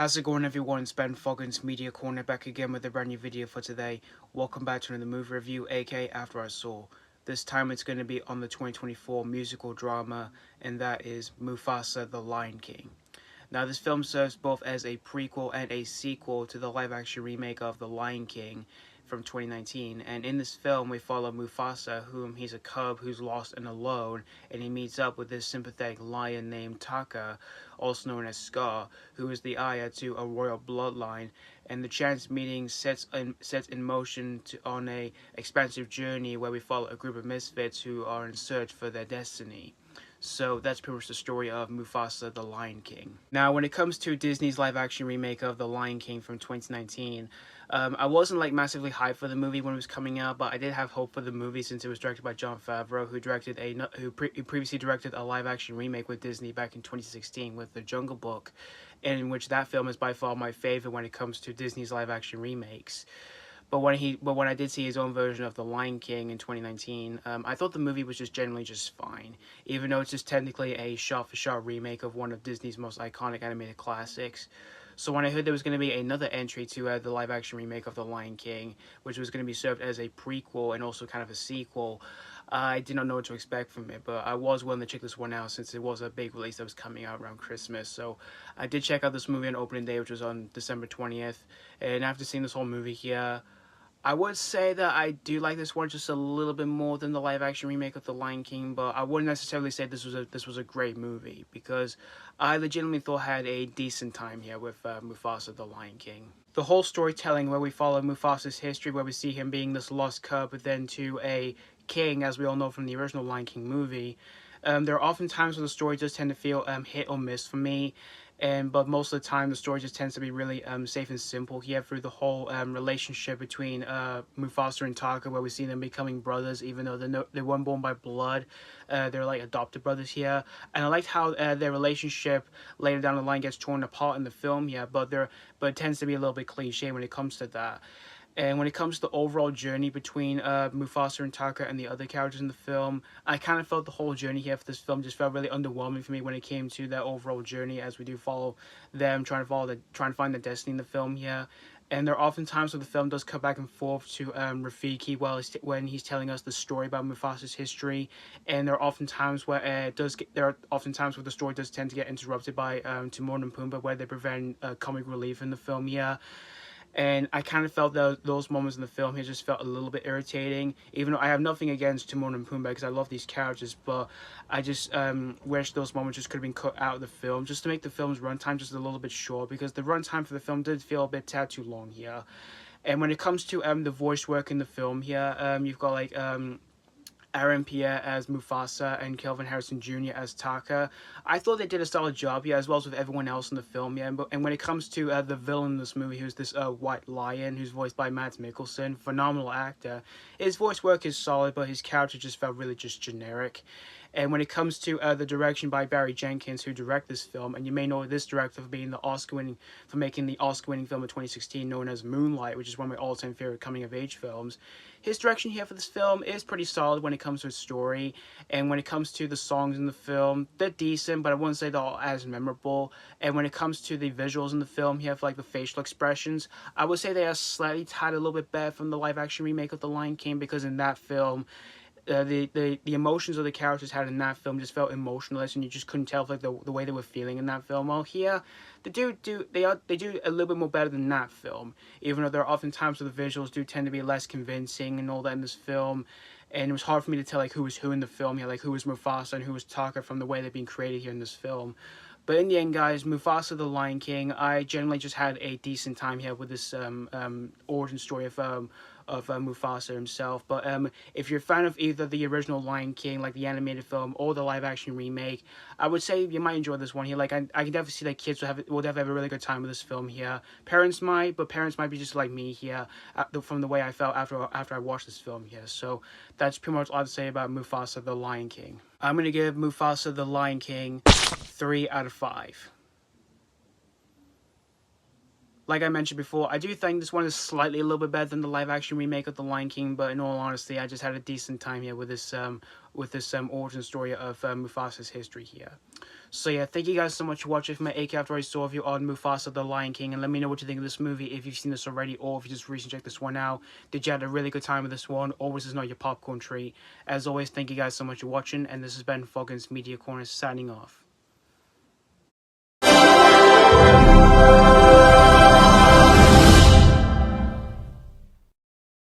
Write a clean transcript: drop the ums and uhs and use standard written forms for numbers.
How's it going, everyone? It's Ben Foggins, Media Corner, back again with a brand new video for today. Welcome back to another movie review, aka After I Saw. This time it's going to be on the 2024 musical drama, and that is Mufasa the Lion King. Now, this film serves both as a prequel and a sequel to the live-action remake of The Lion King from 2019, and in this film we follow Mufasa, whom he's a cub who's lost and alone, and he meets up with this sympathetic lion named Taka, also known as Scar, who is the heir to a royal bloodline, and the chance meeting sets in motion on a expansive journey where we follow a group of misfits who are in search for their destiny. So that's pretty much the story of Mufasa the Lion King. Now, when it comes to Disney's live-action remake of The Lion King from 2019, I wasn't like massively hyped for the movie when it was coming out, but I did have hope for the movie since it was directed by Jon Favreau, who previously directed a live-action remake with Disney back in 2016 with The Jungle Book, in which that film is by far my favorite when it comes to Disney's live-action remakes. But when I did see his own version of The Lion King in 2019, I thought the movie was just generally just fine, even though it's just technically a shot-for-shot remake of one of Disney's most iconic animated classics. So when I heard there was going to be another entry to the live-action remake of The Lion King, which was going to be served as a prequel and also kind of a sequel, I did not know what to expect from it, but I was willing to check this one out since it was a big release that was coming out around Christmas. So I did check out this movie on opening day, which was on December 20th, and after seeing this whole movie here, I would say that I do like this one just a little bit more than the live-action remake of The Lion King, but I wouldn't necessarily say this was a great movie, because I legitimately thought I had a decent time here with Mufasa the Lion King. The whole storytelling where we follow Mufasa's history, where we see him being this lost cub, but then to a king, as we all know from the original Lion King movie. There are often times where the story does tend to feel hit or miss for me, but most of the time the story just tends to be really safe and simple here through the whole relationship between Mufasa and Taka, where we see them becoming brothers even though they weren't born by blood. They're like adopted brothers here, and I liked how their relationship later down the line gets torn apart in the film here, but it tends to be a little bit cliche when it comes to that. And when it comes to the overall journey between Mufasa and Taka and the other characters in the film, I kind of felt the whole journey here for this film just felt really underwhelming for me when it came to that overall journey, as we do follow them trying to find their destiny in the film here. And there are often times where the film does cut back and forth to Rafiki when he's telling us the story about Mufasa's history, and there are often times where the story does tend to get interrupted by Timon and Pumbaa, where they prevent comic relief in the film here. And I kind of felt that those moments in the film here just felt a little bit irritating, even though I have nothing against Timon and Pumbaa because I love these characters, but I just wish those moments just could have been cut out of the film just to make the film's runtime just a little bit short, because the runtime for the film did feel a bit tad too long here. And when it comes to the voice work in the film here, you've got like Pierre as Mufasa and Kelvin Harrison Jr. as Taka. I thought they did a solid job here, as well as with everyone else in the film. Yeah, and when it comes to the villain in this movie, who's this white lion, who's voiced by Mads Mikkelsen, phenomenal actor. His voice work is solid, but his character just felt really just generic. And when it comes to the direction by Barry Jenkins, who directed this film, and you may know this director for making the Oscar-winning film of 2016 known as Moonlight, which is one of my all-time favorite coming-of-age films. His direction here for this film is pretty solid when it comes to its story, and when it comes to the songs in the film, they're decent, but I wouldn't say they're all as memorable. And when it comes to the visuals in the film, you have like the facial expressions, I would say they are slightly tied a little bit better from the live-action remake of The Lion King, because in that film, the emotions of the characters had in that film just felt emotionless, and you just couldn't tell like the way they were feeling in that film. Well, here they do a little bit more better than that film, even though there are often times where the visuals do tend to be less convincing and all that in this film, and it was hard for me to tell like who was who in the film here, like who was Mufasa and who was Taka from the way they're being created here in this film. But in the end, guys, Mufasa the Lion King, I generally just had a decent time here with this origin story of Mufasa himself. But if you're a fan of either the original Lion King, like the animated film, or the live-action remake, I would say you might enjoy this one here. Like I can definitely see that kids will definitely have a really good time with this film here. Parents might be just like me here from the way I felt after I watched this film here. So that's pretty much all I have to say about Mufasa the Lion King. I'm gonna give Mufasa the Lion King 3 out of 5. like I mentioned before, I do think this one is slightly a little bit better than the live action remake of The Lion King. But in all honesty, I just had a decent time here with this origin story of Mufasa's history here. So yeah, thank you guys so much for watching for my AK After I Saw review on Mufasa the Lion King, and let me know what you think of this movie if you've seen this already or if you just recently checked this one out. Did you have a really good time with this one, or was this not your popcorn treat? As always, thank you guys so much for watching, and this has been Foggins Media Corner signing off.